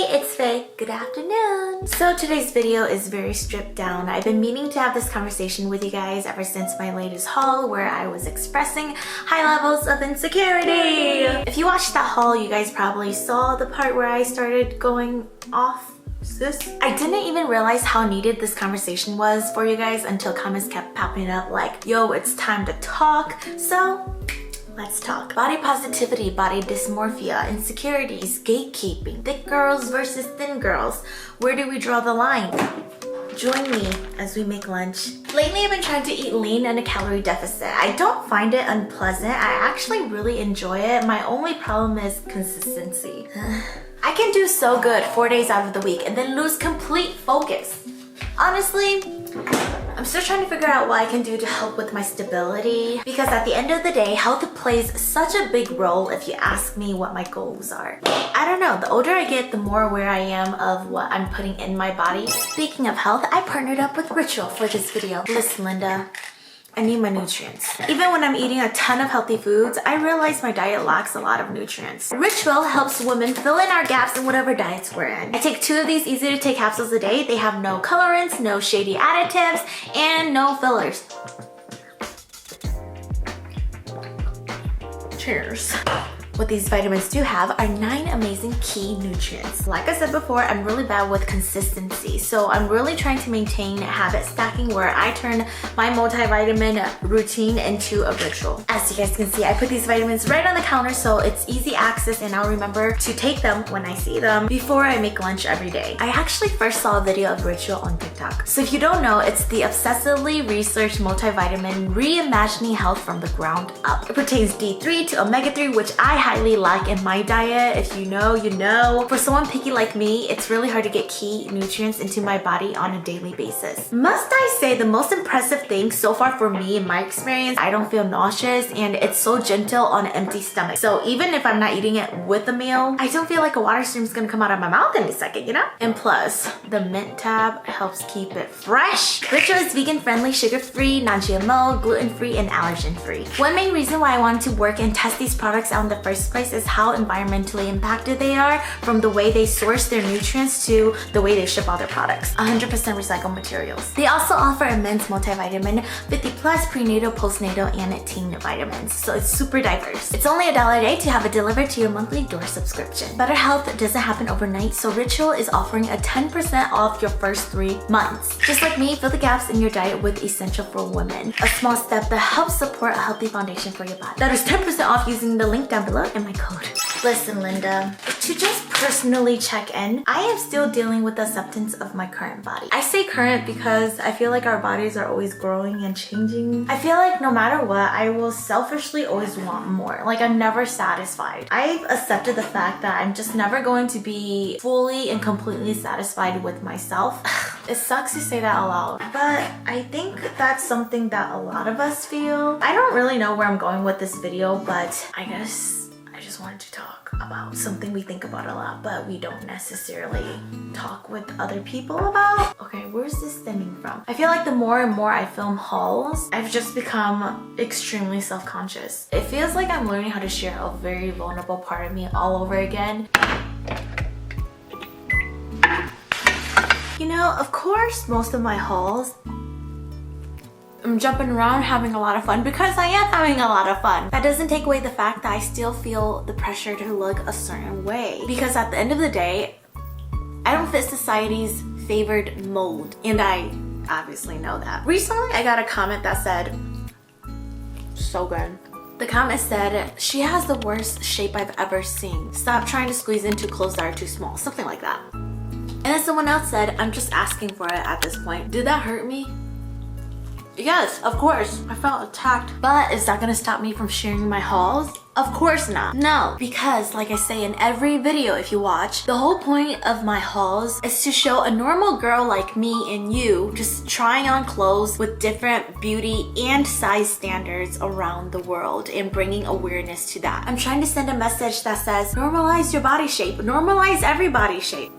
Hey, it's Faye. Good afternoon. So today's video is very stripped down. I've been meaning to have this conversation with you guys ever since my latest haul where I was expressing high levels of insecurity. If you watched that haul, you guys probably saw the part where I started going off. I didn't even realize how needed this conversation was for you guys until comments kept popping up like, yo, it's time to talk. So let's talk. Body positivity, body dysmorphia, insecurities, gatekeeping, thick girls versus thin girls. Where do we draw the line? Join me as we make lunch. Lately, I've been trying to eat lean and a calorie deficit. I don't find it unpleasant. I actually really enjoy it. My only problem is consistency. I can do so good 4 days out of the week and then lose complete focus. Honestly, I'm still trying to figure out what I can do to help with my stability because at the end of the day, health plays such a big role if you ask me what my goals are. I don't know, the older I get, the more aware I am of what I'm putting in my body. Speaking of health, I partnered up with Ritual for this video. Listen, Linda, I need my nutrients. Even when I'm eating a ton of healthy foods, I realize my diet lacks a lot of nutrients. Ritual helps women fill in our gaps in whatever diets we're in. I take 2 of these easy to take capsules a day. They have no colorants, no shady additives, and no fillers. Cheers. What these vitamins do have are 9 amazing key nutrients. Like I said before, I'm really bad with consistency. So I'm really trying to maintain habit stacking where I turn my multivitamin routine into a ritual. As you guys can see, I put these vitamins right on the counter so it's easy access and I'll remember to take them when I see them before I make lunch every day. I actually first saw a video of Ritual on TikTok. So if you don't know, it's the obsessively researched multivitamin reimagining health from the ground up. It pertains D3 to omega-3, which I highly lack in my diet. If you know, you know. For someone picky like me, it's really hard to get key nutrients into my body on a daily basis. Must I say the most impressive thing so far for me in my experience, I don't feel nauseous and it's so gentle on an empty stomach. So even if I'm not eating it with a meal, I don't feel like a water stream is gonna come out of my mouth any second, you know? And plus, the mint tab helps keep it fresh. Ritual is vegan friendly, sugar-free, non-GMO, gluten-free, and allergen-free. One main reason why I wanted to work and test these products out in the first place is how environmentally impacted they are, from the way they source their nutrients to the way they ship all their products. 100% recycled materials. They also offer immense multivitamin, 50 plus prenatal, postnatal, and teen vitamins. So it's super diverse. It's only $1 a day to have it delivered to your monthly door subscription. Better health doesn't happen overnight, so Ritual is offering a 10% off your first 3 months. Just like me, fill the gaps in your diet with Essential for Women, a small step that helps support a healthy foundation for your body. That is 10% off using the link down below and my code. Listen, Linda, to just personally check in, I am still dealing with the acceptance of my current body. I say current because I feel like our bodies are always growing and changing. I feel like no matter what, I will selfishly always want more. Like I'm never satisfied. I've accepted the fact that I'm just never going to be fully and completely satisfied with myself. It sucks to say that out loud, but I think that's something that a lot of us feel. I don't really know where I'm going with this video, but I guess I just wanted to talk about something we think about a lot, but we don't necessarily talk with other people about. Okay, where's this stemming from? I feel like the more and more I film hauls, I've just become extremely self-conscious. It feels like I'm learning how to share a very vulnerable part of me all over again. You know, of course, most of my hauls, I'm jumping around having a lot of fun because I am having a lot of fun. That doesn't take away the fact that I still feel the pressure to look a certain way. Because at the end of the day, I don't fit society's favored mold. And I obviously know that. Recently, I got a comment that said, so good. The comment said, she has the worst shape I've ever seen. Stop trying to squeeze into clothes that are too small. Something like that. And then someone else said, I'm just asking for it at this point. Did that hurt me? Yes, of course. I felt attacked. But is that gonna stop me from sharing my hauls? Of course not. No, because like I say in every video if you watch, the whole point of my hauls is to show a normal girl like me and you just trying on clothes with different beauty and size standards around the world and bringing awareness to that. I'm trying to send a message that says, normalize your body shape, normalize every body shape.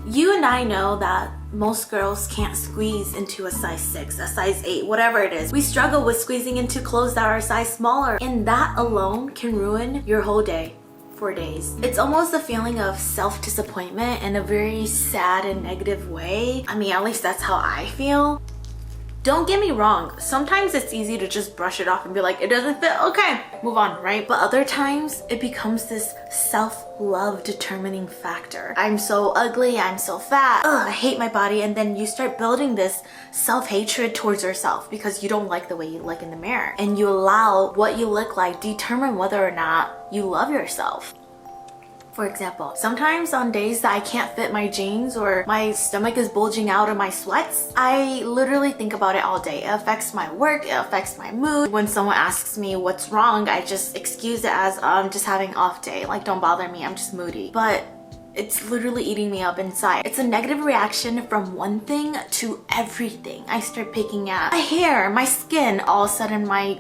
You and I know that most girls can't squeeze into a size 6, a size 8, whatever it is. We struggle with squeezing into clothes that are a size smaller, and that alone can ruin your whole day for days. It's almost a feeling of self-disappointment in a very sad and negative way. I mean, at least that's how I feel. Don't get me wrong, sometimes it's easy to just brush it off and be like, it doesn't fit, okay, move on, right? But other times it becomes this self-love determining factor. I'm so ugly, I'm so fat, ugh, I hate my body, and then you start building this self-hatred towards yourself because you don't like the way you look in the mirror. And you allow what you look like determine whether or not you love yourself. For example, sometimes on days that I can't fit my jeans or my stomach is bulging out of my sweats, I literally think about it all day. It affects my work, it affects my mood. When someone asks me what's wrong, I just excuse it as I'm just having an off day. Like, don't bother me, I'm just moody. But it's literally eating me up inside. It's a negative reaction from one thing to everything. I start picking at my hair, my skin, all of a sudden my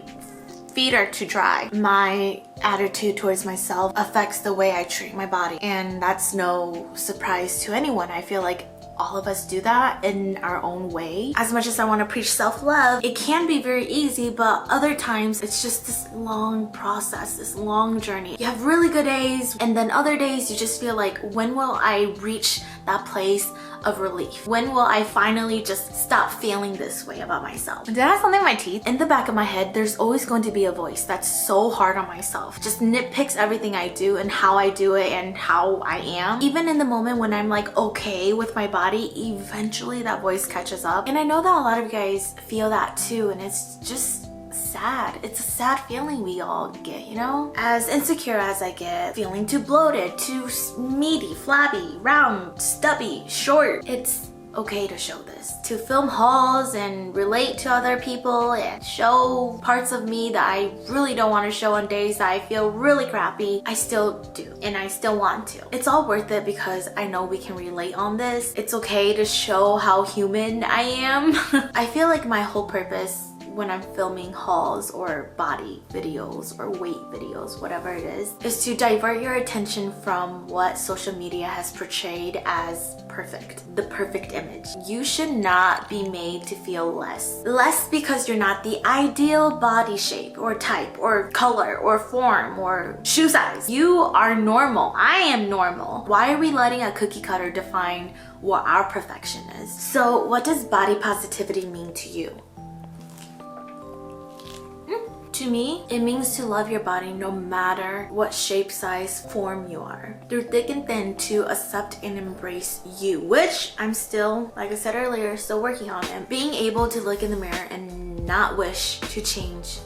feet are too dry. My attitude towards myself affects the way I treat my body. And that's no surprise to anyone. I feel like all of us do that in our own way. As much as I want to preach self-love, it can be very easy, but other times it's just this long process, this long journey. You have really good days, and then other days you just feel like, when will I reach that place of relief? When will I finally just stop feeling this way about myself? Did I have something in my teeth? In the back of my head, there's always going to be a voice that's so hard on myself. Just nitpicks everything I do and how I do it and how I am. Even in the moment when I'm like okay with my body, eventually that voice catches up. And I know that a lot of you guys feel that too, and it's just sad. It's a sad feeling we all get, you know? As insecure as I get, feeling too bloated, too meaty, flabby, round, stubby, short, it's okay to show this. To film hauls and relate to other people and show parts of me that I really don't want to show on days that I feel really crappy, I still do, and I still want to. It's all worth it because I know we can relate on this. It's okay to show how human I am. I feel like my whole purpose when I'm filming hauls or body videos or weight videos, whatever it is to divert your attention from what social media has portrayed as perfect, the perfect image. You should not be made to feel less. Less because you're not the ideal body shape or type or color or form or shoe size. You are normal. I am normal. Why are we letting a cookie cutter define what our perfection is? So what does body positivity mean to you? To me, it means to love your body no matter what shape, size, form you are. Through thick and thin, to accept and embrace you, which I'm still, like I said earlier, still working on. And being able to look in the mirror and not wish to change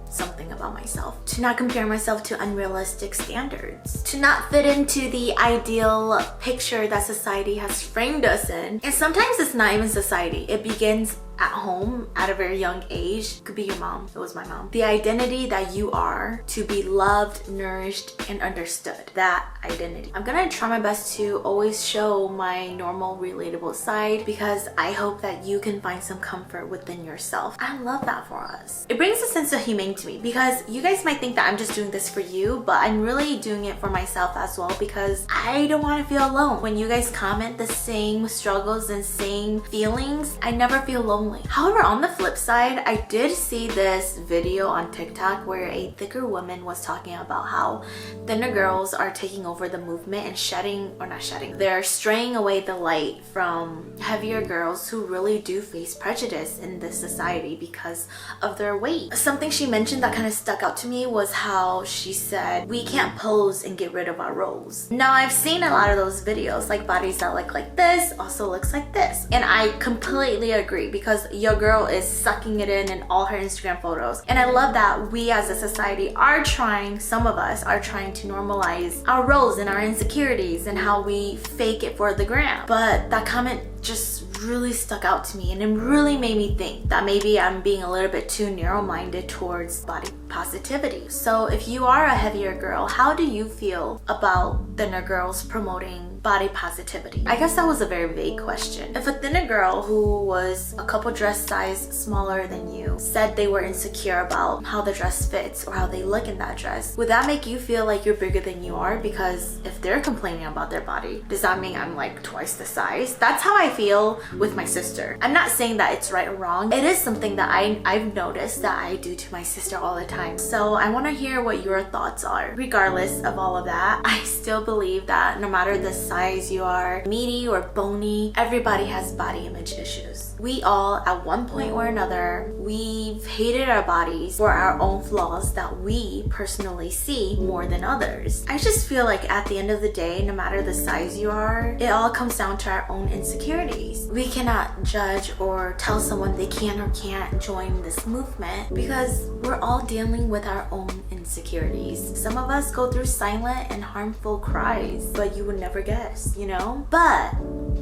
something about myself, to not compare myself to unrealistic standards, to not fit into the ideal picture that society has framed us in. And sometimes it's not even society, it begins at home at a very young age. Could be your mom. It was my mom. The identity that you are to be loved, nourished, and understood. That identity. I'm gonna try my best to always show my normal, relatable side because I hope that you can find some comfort within yourself. I love that for us. It brings a sense of humane to me because you guys might think that I'm just doing this for you, but I'm really doing it for myself as well because I don't want to feel alone. When you guys comment the same struggles and same feelings, I never feel lonely. However, on the flip side, I did see this video on TikTok where a thicker woman was talking about how thinner girls are taking over the movement and they're straying away the light from heavier girls who really do face prejudice in this society because of their weight. Something she mentioned that kind of stuck out to me was how she said, we can't pose and get rid of our roles. Now, I've seen a lot of those videos, like bodies that look like this also looks like this. And I completely agree because your girl is sucking it in all her Instagram photos. And I love that we as a society are trying, some of us are trying to normalize our roles and our insecurities and how we fake it for the gram. But that comment just really stuck out to me and it really made me think that maybe I'm being a little bit too narrow-minded towards body positivity. So if you are a heavier girl, how do you feel about thinner girls promoting body positivity? I guess that was a very vague question. If a thinner girl who was a couple dress size smaller than you said they were insecure about how the dress fits or how they look in that dress, would that make you feel like you're bigger than you are? Because if they're complaining about their body, does that mean I'm like twice the size? That's how I feel with my sister. I'm not saying that it's right or wrong. It is something that I've noticed that I do to my sister all the time. So I want to hear what your thoughts are. Regardless of all of that, I still believe that no matter the size you are, meaty or bony, everybody has body image issues. We all, at one point or another, we've hated our bodies for our own flaws that we personally see more than others. I just feel like at the end of the day, no matter the size you are, it all comes down to our own insecurities. We cannot judge or tell someone they can or can't join this movement because we're all dealing with our own insecurities. Some of us go through silent and harmful cries, but you would never guess, you know? But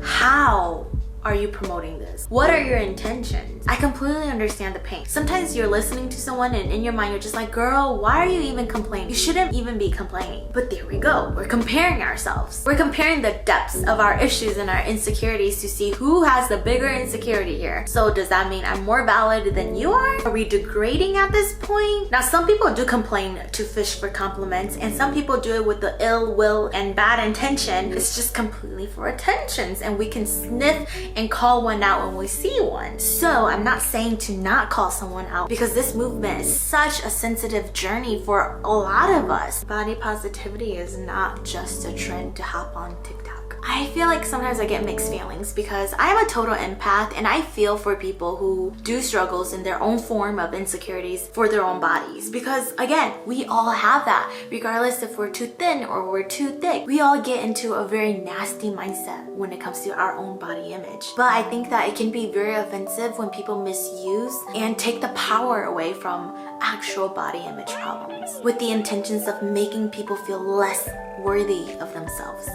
how are you promoting this? What are your intentions? I completely understand the pain. Sometimes you're listening to someone and in your mind you're just like, girl, why are you even complaining? You shouldn't even be complaining. But there we go. We're comparing ourselves. We're comparing the depths of our issues and our insecurities to see who has the bigger insecurity here. So does that mean I'm more valid than you are? Are we degrading at this point? Now, some people do complain to fish for compliments, and some people do it with the ill will and bad intention. It's just completely for attentions, and we can sniff and call one out when we see one. So I'm not saying to not call someone out because this movement is such a sensitive journey for a lot of us. Body positivity is not just a trend to hop on TikTok. I feel like sometimes I get mixed feelings because I am a total empath and I feel for people who do struggles in their own form of insecurities for their own bodies. Because again, we all have that. Regardless if we're too thin or we're too thick, we all get into a very nasty mindset when it comes to our own body image. But I think that it can be very offensive when people misuse and take the power away from actual body image problems with the intentions of making people feel less worthy of themselves.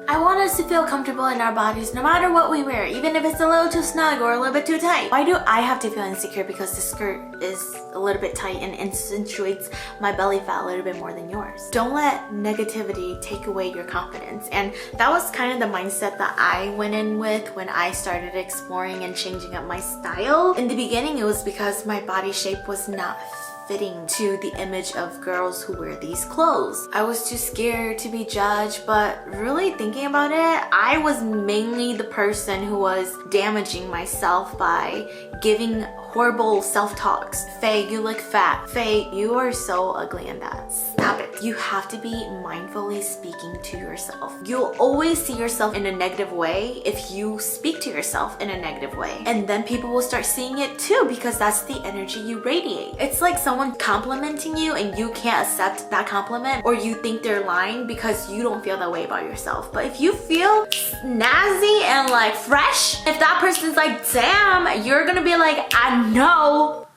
I want us to feel comfortable in our bodies no matter what we wear, even if it's a little too snug or a little bit too tight. Why do I have to feel insecure because the skirt is a little bit tight and accentuates my belly fat a little bit more than yours? Don't let negativity take away your confidence. And that was kind of the mindset that I went in with when I started exploring and changing up my style. In the beginning, it was because my body shape was not fitting to the image of girls who wear these clothes. I was too scared to be judged, but really thinking about it, I was mainly the person who was damaging myself by giving horrible self-talks. Faye, you look fat. Faye, you are so ugly in that. Stop it. You have to be mindfully speaking to yourself. You'll always see yourself in a negative way if you speak to yourself in a negative way. And then people will start seeing it too because that's the energy you radiate. It's like someone complimenting you and you can't accept that compliment, or you think they're lying because you don't feel that way about yourself. But if you feel snazzy and like fresh, if that person's like, damn, you're gonna be like, I know.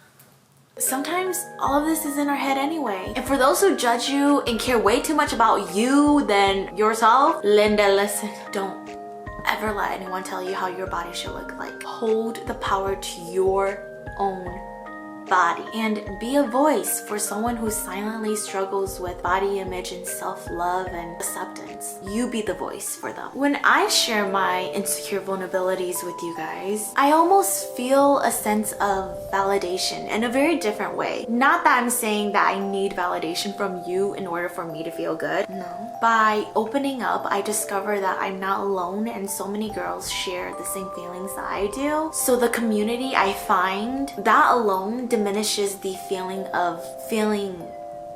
Sometimes all of this is in our head anyway. And for those who judge you and care way too much about you than yourself, Linda, listen, don't ever let anyone tell you how your body should look like. Hold the power to your own body and be a voice for someone who silently struggles with body image and self-love and acceptance. You be the voice for them. When I share my insecure vulnerabilities with you guys, I almost feel a sense of validation in a very different way. Not that I'm saying that I need validation from you in order for me to feel good. No. By opening up, I discover that I'm not alone and so many girls share the same feelings that I do. So the community I find, that alone diminishes the feeling of feeling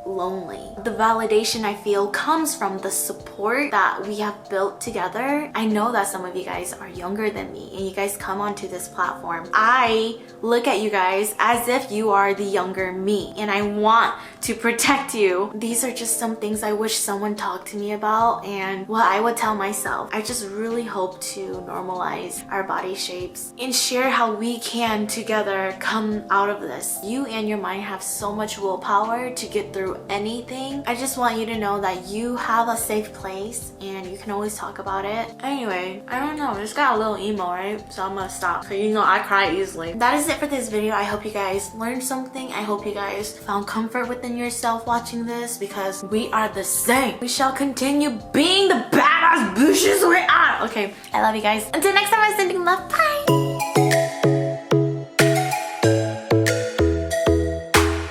lonely. The validation I feel comes from the support that we have built together. I know that some of you guys are younger than me and you guys come onto this platform. I look at you guys as if you are the younger me and I want to protect you. These are just some things I wish someone talked to me about and what I would tell myself. I just really hope to normalize our body shapes and share how we can together come out of this. You and your mind have so much willpower to get through anything. I just want you to know that you have a safe place and you can always talk about it. Anyway, I don't know, I just got a little emo, right? So I'm gonna stop because you know I cry easily. That is it for this video. I hope you guys learned something. I hope you guys found comfort within yourself watching this because we are the same. We shall continue being the badass ass bitches, we are. Okay, I love you guys. Until next time, I'm sending love. Bye.